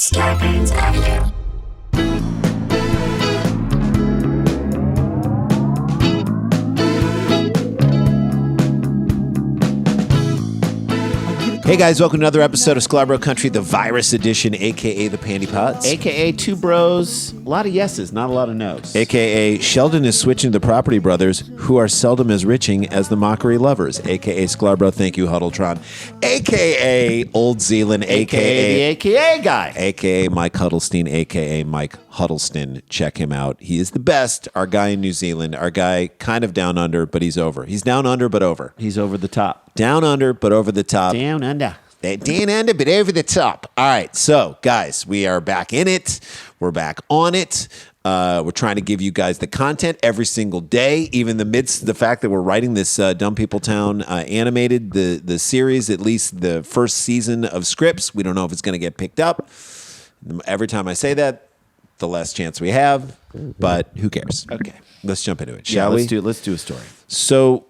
Scarpins Avenue. Hey guys, welcome to another episode of Sklar Country, the virus edition, aka the Panty Pots. AKA two bros, a lot of yeses, not a lot of nos. AKA Sheldon is switching to the Property Brothers, who are seldom as riching as the Mockery Lovers. AKA Sklar thank you, Huddletron. AKA Old Zealand, AKA the AKA guy. AKA Mike Huddleston, AKA Mike Huddleston. Check him out. He is the best. Our guy in New Zealand, our guy kind of down under, but he's over. He's down under, but over. He's over the top. Down under, but over the top. Down under. Down under, but over the top. All right, so guys, we are back in it. We're back on it. We're trying to give you guys the content every single day, even in the midst of the fact that we're writing this Dumb People Town animated, the series, at least the first season of scripts. We don't know if it's going to get picked up. Every time I say that, the less chance we have, but who cares? Okay. Let's jump into it, shall we? Let's do a story. So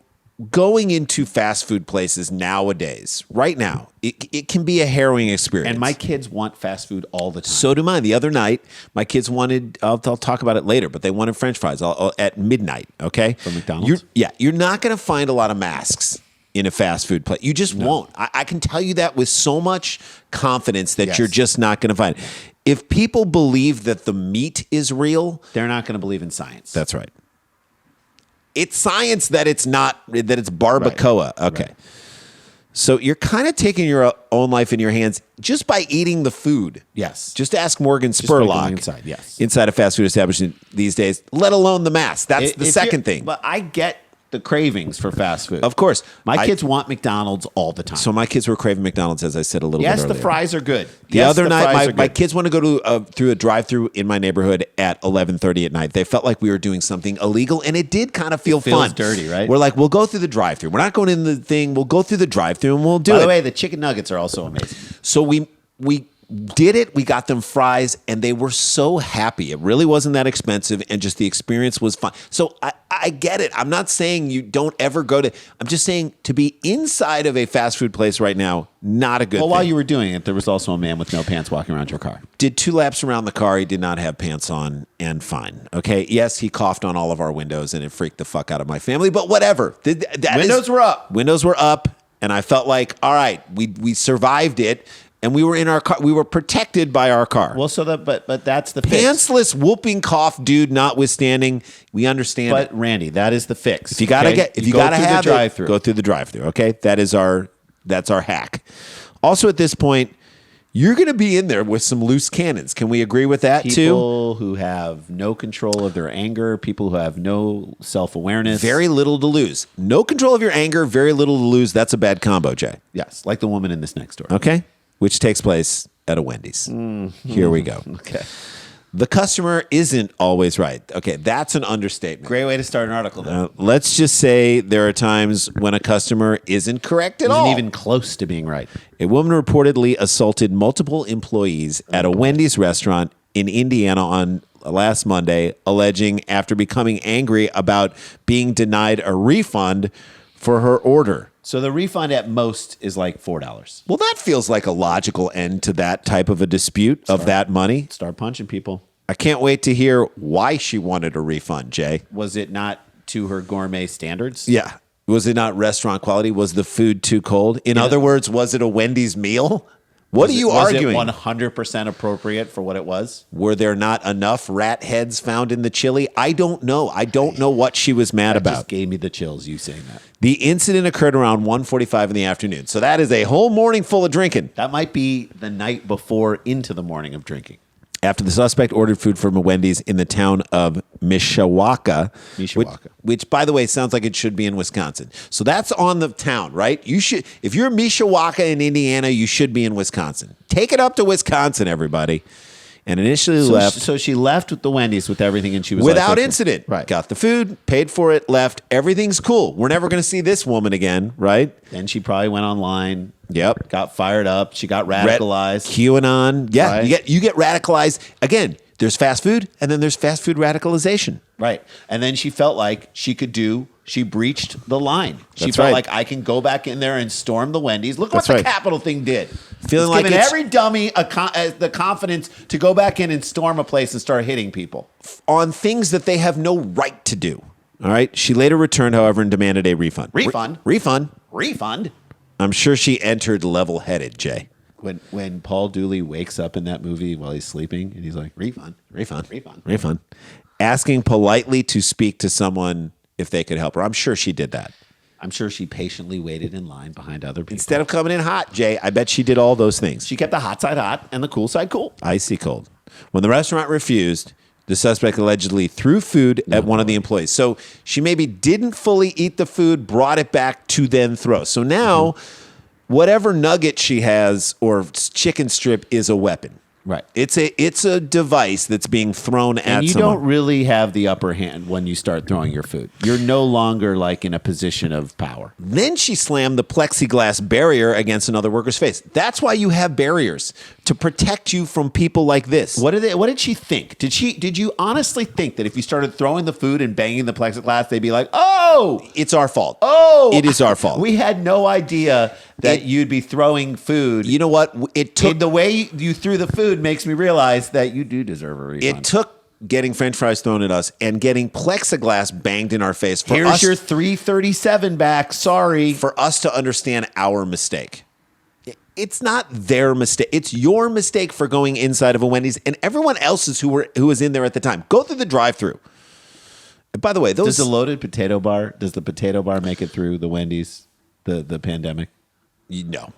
going into fast food places nowadays, right now, it can be a harrowing experience. And my kids want fast food all the time. So do mine. The other night, my kids wanted, I'll talk about it later, but they wanted French fries at midnight, okay? From McDonald's? You're not going to find a lot of masks in a fast food place. You just won't. I can tell you that with so much confidence that you're just not going to find it. If people believe that the meat is real, they're not going to believe in science. that's right. It's science that it's not, that it's barbacoa. Right. Okay. Right. So you're kind of taking your own life in your hands just by eating the food. Yes. Just ask Morgan Just by going Spurlock inside, yes. inside a fast food establishment these days, let alone the mask. That's the second thing. But I get the cravings for fast food. Of course. My kids want McDonald's all the time. So my kids were craving McDonald's, as I said a little bit yes, earlier. the fries are good. The other night, my kids want to go to through a drive-through in my neighborhood at 11:30 at night. They felt like we were doing something illegal, and it did kind of feel feels fun. dirty, right? We're like, we'll go through the drive-through. We're not going in the thing. We'll go through the drive-through, and we'll do it. By the way, the chicken nuggets are also amazing. So we did it. We got them fries, and they were so happy. It really wasn't that expensive, and just the experience was fun. So I get it. I'm not saying you don't ever go to. I'm just saying to be inside of a fast food place right now, not a good thing. Well, while you were doing it, there was also a man with no pants walking around your car. Did 2 laps around the car. He did not have pants on, and fine. Okay. Yes, he coughed on all of our windows, and it freaked the fuck out of my family. But whatever. Windows were up. Windows were up, and I felt like, all right, we survived it. And we were in our car. We were protected by our car. Well, but that's the fix. Pantsless whooping cough dude notwithstanding, we understand. But Randy, that is the fix. If you gotta have the drive-through. go through the drive-through. Okay, that's our hack. Also, at this point, you're going to be in there with some loose cannons. Can we agree with that too? People who have no control of their anger, people who have no self-awareness. Very little to lose. No control of your anger, very little to lose. That's a bad combo, Jay. Yes, like the woman in this next story. Okay, which takes place at a Wendy's. Here we go. Okay. The customer isn't always right. Okay, that's an understatement. Great way to start an article, though. Let's just say there are times when a customer isn't correct at all. Isn't even close to being right. A woman reportedly assaulted multiple employees at a Wendy's restaurant in Indiana on last Monday, alleging after becoming angry about being denied a refund for her order. So the refund at most is like $4. Well, that feels like a logical end to that type of a dispute of that money. Start punching people. I can't wait to hear why she wanted a refund, Jay. Was it not to her gourmet standards? Yeah. Was it not restaurant quality? Was the food too cold? In other words, was it a Wendy's meal? What are you arguing? Was it 100% appropriate for what it was? Were there not enough rat heads found in the chili? I don't know. I don't know what she was mad That about. just gave me the chills, you saying that. The incident occurred around 1:45 in the afternoon. So that is a whole morning full of drinking. That might be the night before into the morning of drinking. After the suspect ordered food from a Wendy's in the town of Mishawaka. Which, by the way, sounds like it should be in Wisconsin. So that's on the town, right? You should, if you're Mishawaka in Indiana, you should be in Wisconsin. Take it up to Wisconsin, everybody. And initially left. So she left with the Wendy's with everything, and she was without like, incident. Right. Got the food, paid for it, left. Everything's cool. We're never going to see this woman again, right? Then she probably went online. Yep. Got fired up. She got radicalized. QAnon. Yeah. Right. You get radicalized. Again, there's fast food, and then there's fast food radicalization. Right. And then she felt like she breached the line. She That's felt right. like I can go back in there and storm the Wendy's. Look That's what right. the Capitol thing did. Feeling It's like giving it's- every dummy the confidence to go back in and storm a place and start hitting people. On things that they have no right to do. All right. She later returned, however, and demanded a refund. Refund? I'm sure she entered level-headed, Jay. When Paul Dooley wakes up in that movie while he's sleeping and he's like, refund. Asking politely to speak to someone if they could help her. I'm sure she did that. I'm sure she patiently waited in line behind other people. Instead of coming in hot, Jay, I bet she did all those things. She kept the hot side hot and the cool side cool. Icy cold. When the restaurant refused, the suspect allegedly threw food at one of the employees. So she maybe didn't fully eat the food, brought it back to then throw. So now, whatever nugget she has or chicken strip is a weapon. Right. It's a device that's being thrown at And you someone. don't really have the upper hand when you start throwing your food. You're no longer like in a position of power. Then she slammed the plexiglass barrier against another worker's face. That's why you have barriers, to protect you from people like this. What did she think? Did you honestly think that if you started throwing the food and banging the plexiglass, they'd be like, "Oh, It's our fault. oh, It is our fault. We had no idea that you'd be throwing food." You know what? It took The way you threw the food makes me realize that you do deserve a refund. It took getting French fries thrown at us and getting plexiglass banged in our face for Here's us, your 337 back. Sorry. for us to understand our mistake. It's not their mistake. It's your mistake for going inside of a Wendy's and everyone else's who was in there at the time. Go through the drive-through. By the way, Does the loaded potato bar? Does the potato bar make it through the Wendy's? The pandemic. No.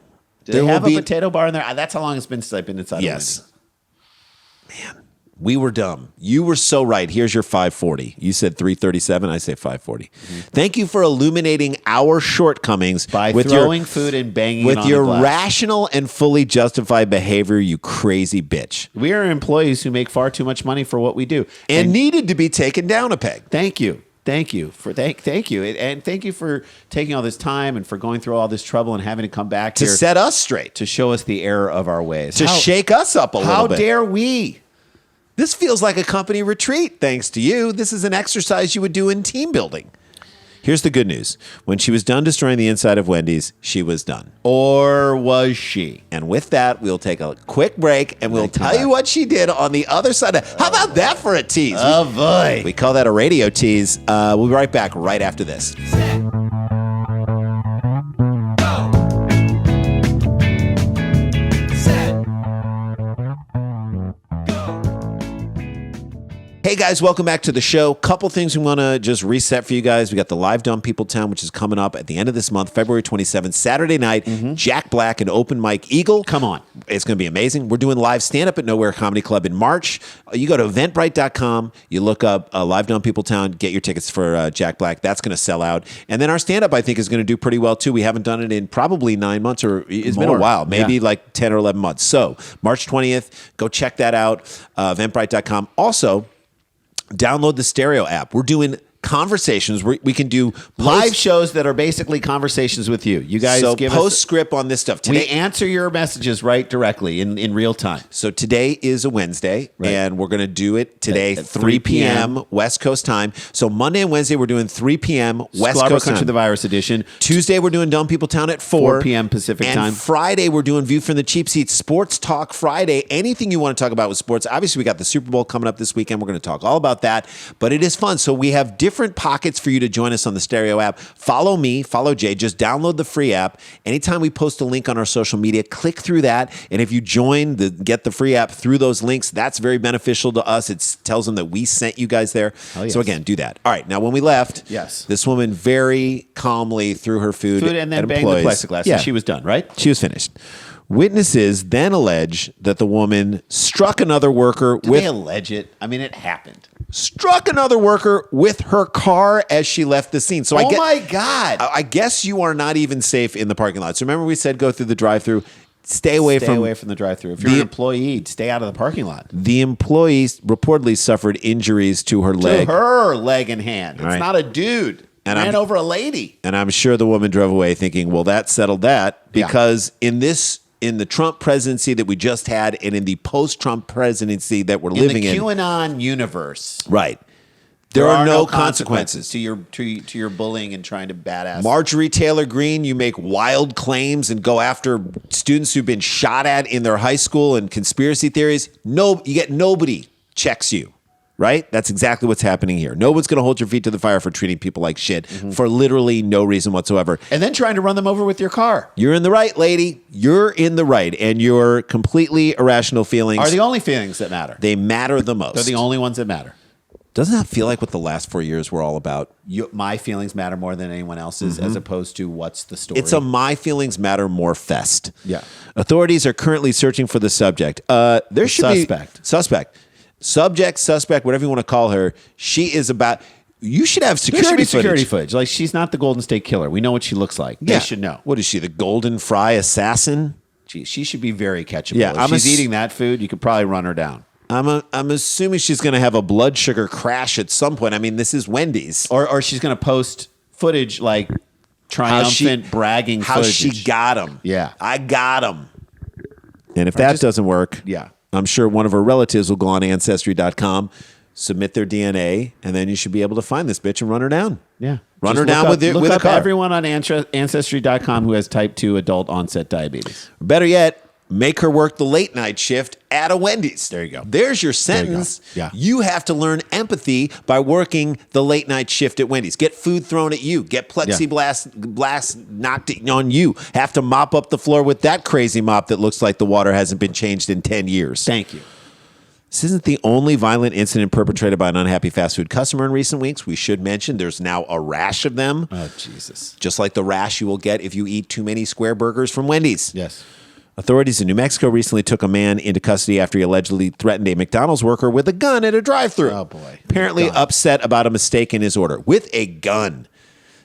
Do they have a potato bar in there? That's how long it's been since I've been inside. Yes. A Wendy's. Man, we were dumb. You were so right. Here's your 540. You said 337. I say 540. Thank you for illuminating our shortcomings By with throwing food and banging it with on your the glass. rational and fully justified behavior, you crazy bitch. We are employees who make far too much money for what we do, And needed to be taken down a peg. thank you. Thank you for thank you, and thank you for taking all this time and for going through all this trouble and having to come back To here set us straight. to show us the error of our ways. To shake us up a little How bit. dare we? This feels like a company retreat, thanks to you. This is an exercise you would do in team building. Here's the good news. When she was done destroying the inside of Wendy's, she was done. Or was she? And with that, we'll take a quick break and we'll Thank you, tell you Doc. what she did on the other side. How about that for a tease? Oh boy. We call that a radio tease. We'll be right back right after this. Hey guys, welcome back to the show. Couple things we want to just reset for you guys. We got the Live Dumb People Town, which is coming up at the end of this month, February 27th, Saturday night. Jack Black and Open Mike Eagle. Come on. It's going to be amazing. We're doing live stand-up at Nowhere Comedy Club in March. You go to eventbrite.com. You look up Live Dumb People Town. Get your tickets for Jack Black. That's going to sell out. And then our stand-up, I think, is going to do pretty well, too. We haven't done it in probably 9 months, or it's been a More. while. Maybe Yeah. like 10 or 11 months. So March 20th, go check that out. Eventbrite.com. Also, download the Stereo app. We're doing conversations. We can do Live shows that are basically conversations with you. You guys so give us. postscript on this stuff. We Today, answer your messages right directly in real time. So today is a Wednesday, Right. and we're going to do it today, At 3 p.m. West Coast time. So Monday and Wednesday, we're doing 3 p.m. West Sklar Coast Country time. the Virus Edition. Tuesday, we're doing Dumb People Town at 4 p.m. Pacific and time. Friday, we're doing View from the Cheap Seats, Sports Talk Friday. Anything you want to talk about with sports. Obviously, we got the Super Bowl coming up this weekend. We're going to talk all about that, but it is fun. So we have different pockets for you to join us on the Stereo app. Follow me, follow Jay. Just download the free app. Anytime we post a link on our social media, click through that. And if you get the free app through those links, that's very beneficial to us. It tells them that we sent you guys there. Oh, yes. So again, do that. All right. Now, when we left, Yes. this woman very calmly threw her food And then at banged the employees. plexiglass. Yeah. And she was done, right? She was finished. Witnesses then allege that the woman struck another worker Did with they allege it? I mean, it happened. with her car as she left the scene. So Oh my God. I guess you are not even safe in the parking lot. So remember we said go through the drive-through. Stay away Stay from away from the drive-through. If you're the- an employee, stay out of the parking lot. the employee reportedly suffered injuries to her leg. To her leg and hand. It's Right. not a dude. And Ran I'm- over a lady. And I'm sure the woman drove away thinking, well, that settled that. Yeah. Because in the Trump presidency that we just had and in the post-Trump presidency that we're living in in. the QAnon universe. Right. There are no consequences. to your bullying and trying to badass. Marjorie Taylor Greene, you make wild claims and go after students who've been shot at in their high school and conspiracy theories. No, you get nobody checks you, right? That's exactly what's happening here. No one's going to hold your feet to the fire for treating people like shit for literally no reason whatsoever. And then trying to run them over with your car. You're in the right, lady. You're in the right. And your completely irrational feelings Are the only feelings that matter. they matter the most. They're the only ones that matter. Doesn't that feel like what the last 4 years were all about? My feelings matter more than anyone else's, as opposed to what's the story. It's a My Feelings Matter More fest. Yeah. Authorities are currently searching for the subject. There should suspect. be suspect, whatever you want to call her. She is about. You should have There should be security footage. Like, she's not the Golden State Killer. We know what she looks like. Yeah. They should know. What is she? The Golden Fry assassin? She should be very catchable. Yeah, if she's eating that food, you could probably run her down. I'm assuming she's going to have a blood sugar crash at some point. I mean, this is Wendy's. Or she's going to post footage like triumphant bragging how footage. she got him. Yeah. I got him. And if that doesn't work, Yeah. I'm sure one of her relatives will go on Ancestry.com, submit their DNA, and then you should be able to find this bitch and run her down. Yeah. Run Just her down look with a up car. everyone on Ancestry.com who has type 2 adult onset diabetes. Better yet, make her work the late night shift at a Wendy's. There you go. There's your sentence. Yeah. You have to learn empathy by working the late night shift at Wendy's. Get food thrown at you. Get plexiglass knocked on you. Have to mop up the floor with that crazy mop that looks like the water hasn't been changed in 10 years. Thank you. This isn't the only violent incident perpetrated by an unhappy fast food customer in recent weeks. We should mention there's now a rash of them. Oh, Jesus. Just like the rash you will get if you eat too many square burgers from Wendy's. Yes. Authorities in New Mexico recently took a man into custody after he allegedly threatened a McDonald's worker with a gun at a drive-thru. Oh, boy. Apparently Gun. upset about a mistake in his order. With a gun.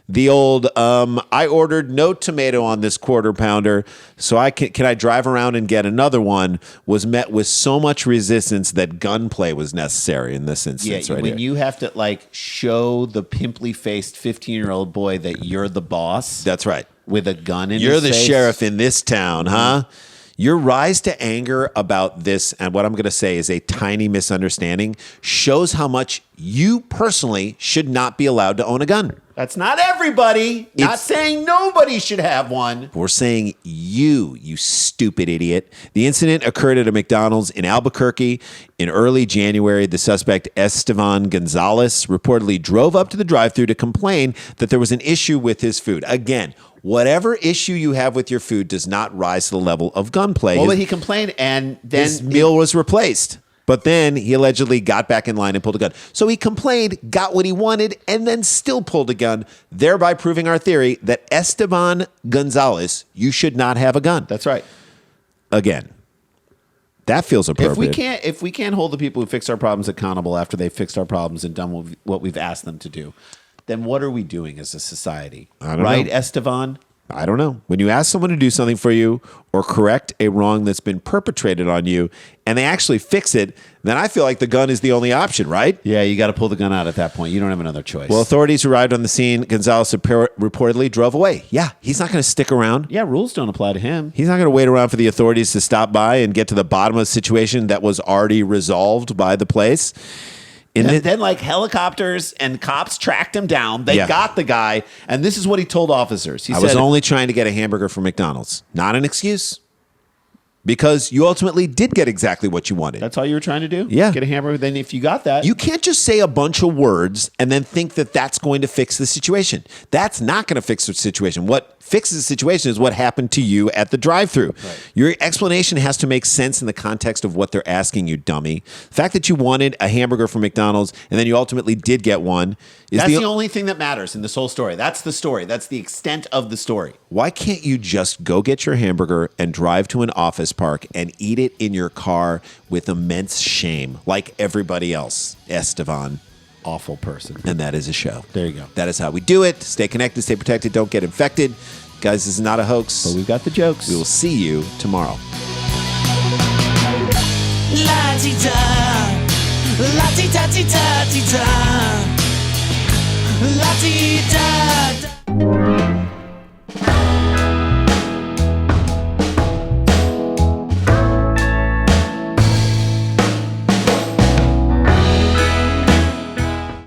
The old, I ordered no tomato on this quarter pounder, so can I drive around and get another one, was met with so much resistance that gunplay was necessary in this instance. Yeah, right when here. you have to like show the pimply-faced 15-year-old boy that you're the boss. That's right. With a gun in You're his the face. sheriff in this town, huh? Your rise to anger about this, and what I'm going to say is a tiny misunderstanding, shows how much you personally should not be allowed to own a gun. That's not everybody. Not It's- saying nobody should have one. We're saying you stupid idiot. The incident occurred at a McDonald's in Albuquerque in early January. The suspect, Esteban Gonzalez, reportedly drove up to the drive-thru to complain that there was an issue with his food. Again, whatever issue you have with your food does not rise to the level of gunplay. Well, His- but he complained, and then his meal was replaced. But then he allegedly got back in line and pulled a gun. So he complained, got what he wanted, and then still pulled a gun, thereby proving our theory that Esteban Gonzalez, you should not have a gun. That's right. Again, that feels appropriate. If we can't hold the people who fix our problems accountable after they've fixed our problems and done what we've asked them to do, then what are we doing as a society? I don't right, know. Esteban? I don't know. When you ask someone to do something for you or correct a wrong that's been perpetrated on you and they actually fix it, then I feel like the gun is the only option, right? Yeah, you got to pull the gun out at that point. You don't have another choice. Well, authorities arrived on the scene. Gonzalez reportedly drove away. Yeah, he's not going to stick around. yeah, rules don't apply to him. He's not going to wait around for the authorities to stop by and get to the bottom of the situation that was already resolved by the place. And then, like, helicopters and cops tracked him down. They Yeah. got the guy, and this is what he told officers. He I said, was only trying to get a hamburger from McDonald's. Not an excuse. Because you ultimately did get exactly what you wanted. "That's all you were trying to do? Yeah. Get a hamburger. Then, if you got that, You can't just say a bunch of words and then think that that's going to fix the situation. That's not going to fix the situation. What fixes the situation is what happened to you at the drive-thru. Your explanation has to make sense in the context of what they're asking you, dummy. The fact that you wanted a hamburger from McDonald's and then you ultimately did get one is that's the only thing that matters in this whole story. That's the story. That's the extent of the story. Why can't you just go get your hamburger and drive to an office park and eat it in your car with immense shame like everybody else, Esteban? Awful person. And that is a show. There you go. That is how we do it. Stay connected, stay protected, don't get infected. Guys, this is not a hoax. But we've got the jokes. We will see you tomorrow. La-ti-da, la-ti-da-ti-da-ti-da, la-ti-da.